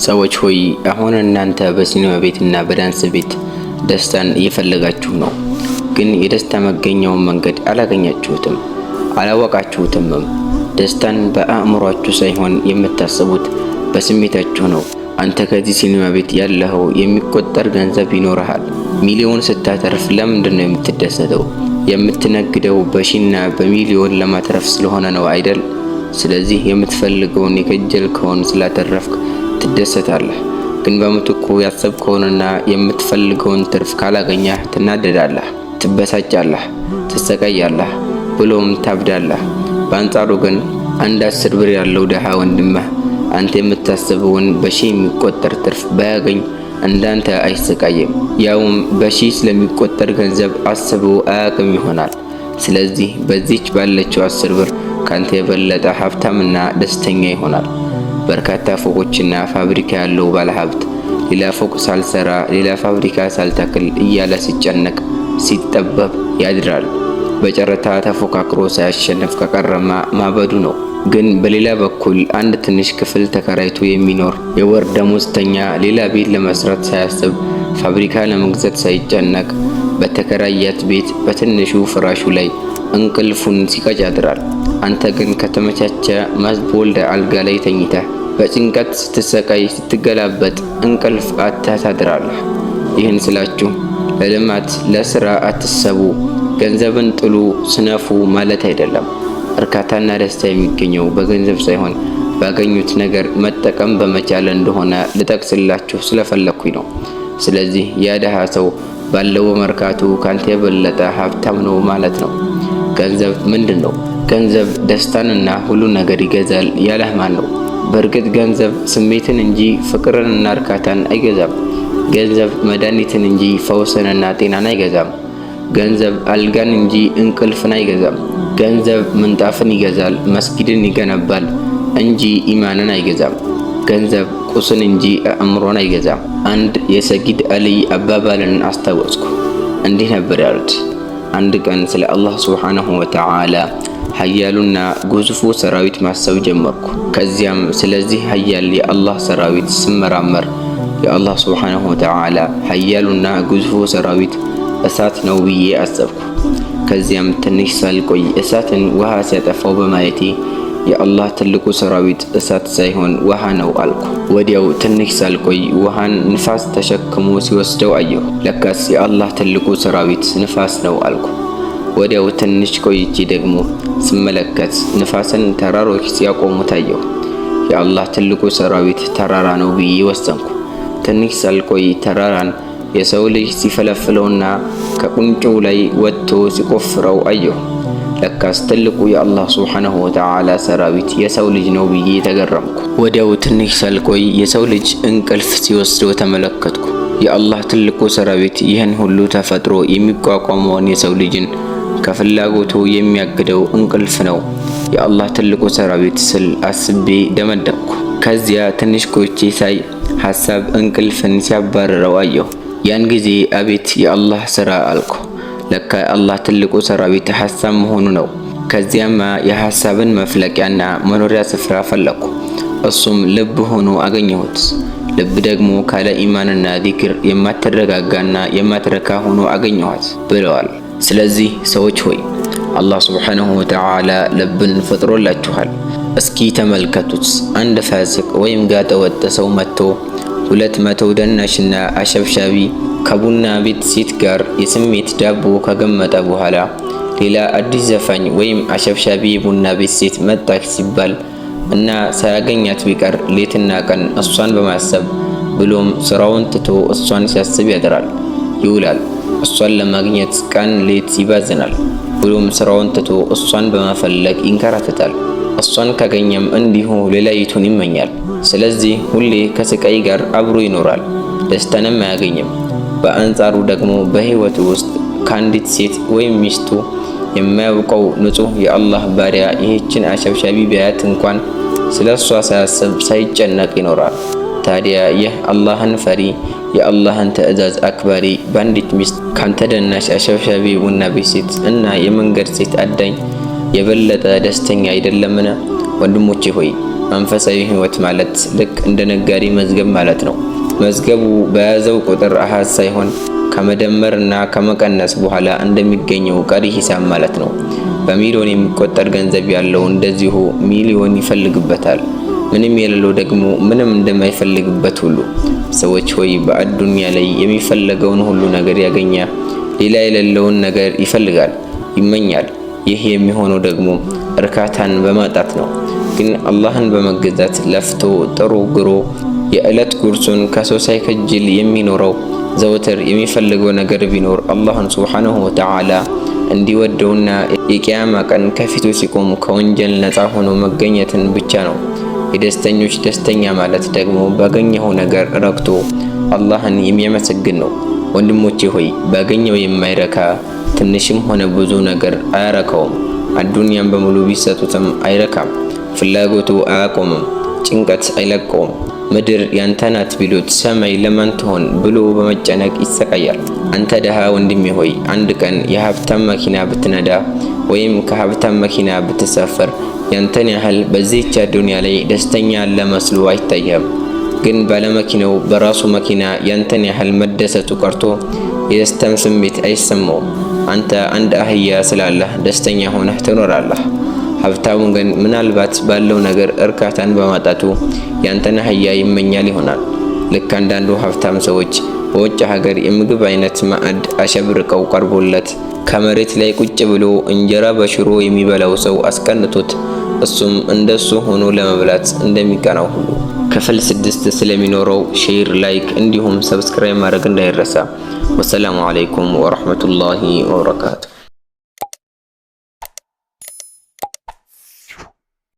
ሰዎች ሆይ አሁን እናንተ በሲኒማ ቤትና በዳንስ ቤት ደስታን እየፈለጋችሁ ነው። ግን የደስታ መገኛውን መንገድ አላገኛችሁትም፣ አላወቃችሁትምም። ደስታን በአእምሯችሁ ሳይሆን የምታስቡት በስሜታችሁ ነው። አንተ ከዚህ ሲኒማ ቤት ያለኸው የሚቆጠር ገንዘብ ይኖርሃል። ሚሊዮን ስታተርፍ ለምንድን ነው የምትደሰተው? የምትነግደው በሺና በሚሊዮን ለማትረፍ ስለሆነ ነው አይደል? ስለዚህ የምትፈልገውን የከጀልከውን ስላተረፍክ ትደሰታለህ። ግን በምትኩ ያሰብከውንና የምትፈልገውን ትርፍ ካላገኘህ ትናደዳለህ፣ ትበሳጫለህ፣ ትሰቃያለህ፣ ብሎም ታብዳለህ። በአንጻሩ ግን አንድ 10 ብር ያለው ደሃ ወንድምህ አንተ የምታስበውን በሺ የሚቆጠር ትርፍ ባያገኝ እንዳንተ አይሰቃየም። ያውም በሺ ስለሚቆጠር ገንዘብ አስበው አያውቅም ይሆናል። ስለዚህ በዚች ባለችው 10 ብር ካንተ የበለጠ ሀብታምና ደስተኛ ይሆናል። በርካታ ፎቆችና ፋብሪካ ያለው ባለሀብት ሌላ ፎቅ ሳልሰራ ሌላ ፋብሪካ ሳልተክል እያለ ሲጨነቅ ሲጠበብ ያድራል። በጨረታ ተፎካክሮ ሳያሸንፍ ከቀረማ ማበዱ ነው። ግን በሌላ በኩል አንድ ትንሽ ክፍል ተከራይቶ የሚኖር የወር ደሞዝተኛ ሌላ ቤት ለመስራት ሳያስብ ፋብሪካ ለመግዛት ሳይጨነቅ በተከራያት ቤት በትንሹ ፍራሹ ላይ እንቅልፉን ሲቀጭ ያድራል። አንተ ግን ከተመቻቸ ማዝቦልደ አልጋ ላይ ተኝተህ በጭንቀት ስትሰቃይ ስትገላበጥ እንቅልፍ አጥተህ ታድራለህ። ይህን ስላችሁ ለልማት ለስራ አትሰቡ፣ ገንዘብን ጥሉ፣ ስነፉ ማለት አይደለም። እርካታና ደስታ የሚገኘው በገንዘብ ሳይሆን ባገኙት ነገር መጠቀም በመቻል እንደሆነ ልጠቅስላችሁ ስለፈለኩኝ ነው። ስለዚህ ያ ደሃ ሰው ባለው መርካቱ ካንተ የበለጠ ሀብታም ነው ማለት ነው። ገንዘብ ምንድን ነው? ገንዘብ ደስታንና ሁሉ ነገር ይገዛል ያለህ ማን ነው? በእርግጥ ገንዘብ ስሜትን እንጂ ፍቅርንና እርካታን አይገዛም። ገንዘብ መድኃኒትን እንጂ ፈውስንና ጤናን አይገዛም። ገንዘብ አልጋን እንጂ እንቅልፍን አይገዛም። ገንዘብ ምንጣፍን ይገዛል፣ መስጊድን ይገነባል እንጂ ኢማንን አይገዛም። ገንዘብ ቁስን እንጂ አእምሮን አይገዛም። አንድ የሰጊድ አልይ አባባልን አስታወስኩ። እንዲህ ነበር ያሉት። አንድ ቀን ስለ አላህ ሱብሓነሁ ወተዓላ ሀያሉና ግዙፉ ሰራዊት ማሰብ ጀመርኩ። ከዚያም ስለዚህ ሀያል የአላህ ሰራዊት ስመራመር የአላህ ሱብሓነሁ ወተዓላ ሀያሉና ግዙፉ ሰራዊት እሳት ነው ብዬ አሰብኩ። ከዚያም ትንሽ ሳልቆይ እሳትን ውሃ ሲያጠፋው በማየቴ የአላህ ትልቁ ሰራዊት እሳት ሳይሆን ውሃ ነው አልኩ። ወዲያው ትንሽ ሳልቆይ ውሃን ንፋስ ተሸክሞ ሲወስደው አየሁ። ለካስ የአላህ ትልቁ ሰራዊት ንፋስ ነው አልኩ። ወዲያው ትንሽ ቆይቼ ደግሞ ስመለከት ንፋስን ተራሮች ሲያቆሙት አየሁ። የአላህ ትልቁ ሰራዊት ተራራ ነው ብዬ ወሰንኩ። ትንሽ ሳልቆይ ተራራን የሰው ልጅ ሲፈለፍለውና ከቁንጮው ላይ ወጥቶ ሲቆፍረው አየሁ። ለካስ ትልቁ የአላህ ሱብሓነሁ ወተዓላ ሰራዊት የሰው ልጅ ነው ብዬ ተገረምኩ። ወዲያው ትንሽ ሳልቆይ የሰው ልጅ እንቅልፍ ሲወስደው ተመለከትኩ። የአላህ ትልቁ ሰራዊት ይህን ሁሉ ተፈጥሮ የሚቋቋመውን የሰው ልጅን ከፍላጎቱ የሚያግደው እንቅልፍ ነው የአላህ ትልቁ ሰራዊት ስል አስቤ ደመደምኩ። ከዚያ ትንሽ ቆይቼ ሳይ ሐሳብ እንቅልፍን ሲያባርረው አየሁ። ያን ጊዜ አቤት የአላህ ስራ አልኩ። ለካ የአላህ ትልቁ ሰራዊት ሐሳብ መሆኑ ነው። ከዚያማ የሐሳብን መፍለቂያና መኖሪያ ስፍራ ፈለኩ። እሱም ልብ ሆኖ አገኘሁት። ልብ ደግሞ ካለ ኢማንና ዚክር የማትረጋጋና የማትረካ ሆኖ አገኘኋት ብለዋል። ስለዚህ ሰዎች ሆይ አላህ ሱብሓነሁ ወተዓላ ልብን ፈጥሮላችኋል። እስኪ ተመልከቱት። አንድ ፋሲቅ ወይም ጋጠ ወጥ ሰው መጥቶ 200 ደናሽና አሸብሻቢ ከቡና ቤት ሴት ጋር የስሜት ዳቦ ከገመጠ በኋላ ሌላ አዲስ ዘፋኝ ወይም አሸብሻቢ የቡና ቤት ሴት መጣች ሲባል እና ሳያገኛት ቢቀር ሌትና ቀን እሷን በማሰብ ብሎም ስራውን ትቶ እሷን ሲያስብ ያድራል ይውላል። እሷን ለማግኘት ቀን ሌት ይባዝናል። ብሎም ስራውን ትቶ እሷን በመፈለግ ይንከራተታል። እሷን ካገኘም እንዲሁ ሌላይቱን ይመኛል። ስለዚህ ሁሌ ከስቃይ ጋር አብሮ ይኖራል፣ ደስታንም አያገኝም። በአንጻሩ ደግሞ በህይወቱ ውስጥ ከአንዲት ሴት ወይም ሚስቱ የማያውቀው ንጹህ የአላህ ባሪያ ይህችን አሸብሻቢ ቢያያት እንኳን ስለ እሷ ሳያስብ ሳይጨነቅ ይኖራል። ታዲያ ይህ አላህን ፈሪ የአላህን ትዕዛዝ አክባሪ በአንዲት ሚስት ካንተ ደናሽ አሸብሻቢ ቡና ቤት ሴት እና የመንገድ ሴት አዳኝ የበለጠ ደስተኛ አይደለምን? ወንድሞቼ ሆይ መንፈሳዊ ህይወት ማለት ልክ እንደ ነጋዴ መዝገብ ማለት ነው። መዝገቡ በያዘው ቁጥር አሃዝ ሳይሆን ከመደመር እና ከመቀነስ በኋላ እንደሚገኘው ቀሪ ሂሳብ ማለት ነው። በሚሊዮን የሚቆጠር ገንዘብ ያለው እንደዚሁ ሚሊዮን ይፈልግበታል። ምንም የሌለው ደግሞ ምንም እንደማይፈልግበት ሁሉ ሰዎች ሆይ በአዱንያ ላይ የሚፈለገውን ሁሉ ነገር ያገኛ፣ ሌላ የሌለውን ነገር ይፈልጋል፣ ይመኛል። ይህ የሚሆነው ደግሞ እርካታን በማጣት ነው። ግን አላህን በመገዛት ለፍቶ ጥሮ ግሮ የዕለት ጉርሱን ከሰው ሳይከጅል የሚኖረው ዘወትር የሚፈልገው ነገር ቢኖር አላህን ሱብሓነሁ ወተዓላ እንዲወደውና የቂያማ ቀን ከፊቱ ሲቆም ከወንጀል ነፃ ሆኖ መገኘትን ብቻ ነው። የደስተኞች ደስተኛ ማለት ደግሞ ባገኘው ነገር ረክቶ አላህን የሚያመሰግን ነው። ወንድሞቼ ሆይ ባገኘው የማይረካ ትንሽም ሆነ ብዙ ነገር አያረካውም። አዱንያን በሙሉ ቢሰጡትም አይረካም። ፍላጎቱ አያቆምም። ጭንቀት አይለቀውም። ምድር ያንተ ናት ቢሉት ሰማይ ለማን ትሆን ብሎ በመጨነቅ ይሰቃያል። አንተ ደሃ ወንድሜ ሆይ አንድ ቀን የሀብታም መኪና ብትነዳ ወይም ከሀብታም መኪና ብትሳፈር ያንተን ያህል በዚህች አዱንያ ላይ ደስተኛ ያለ መስሎ አይታየም። ግን ባለመኪናው በራሱ መኪና ያንተን ያህል መደሰቱ ቀርቶ የደስታም ስሜት አይሰማውም። አንተ አንድ አህያ ስላለህ ደስተኛ ሆነህ ትኖራለህ። ሀብታሙ ግን ምናልባት ባለው ነገር እርካታን በማጣቱ ያንተን አህያ ይመኛል ይሆናል። ልክ አንዳንዱ ሀብታም ሰዎች በውጭ ሀገር የምግብ አይነት ማዕድ አሸብርቀው ቀርቦለት ከመሬት ላይ ቁጭ ብሎ እንጀራ በሽሮ የሚበላው ሰው አስቀንቶት እሱም እንደሱ ሆኖ ለመብላት እንደሚቀናው ሁሉ ክፍል 6 ስለሚኖረው ሼር፣ ላይክ እንዲሁም ሰብስክራይብ ማድረግ እንዳይረሳ። ወሰላሙ አለይኩም ወራህመቱላሂ ወበረካቱ።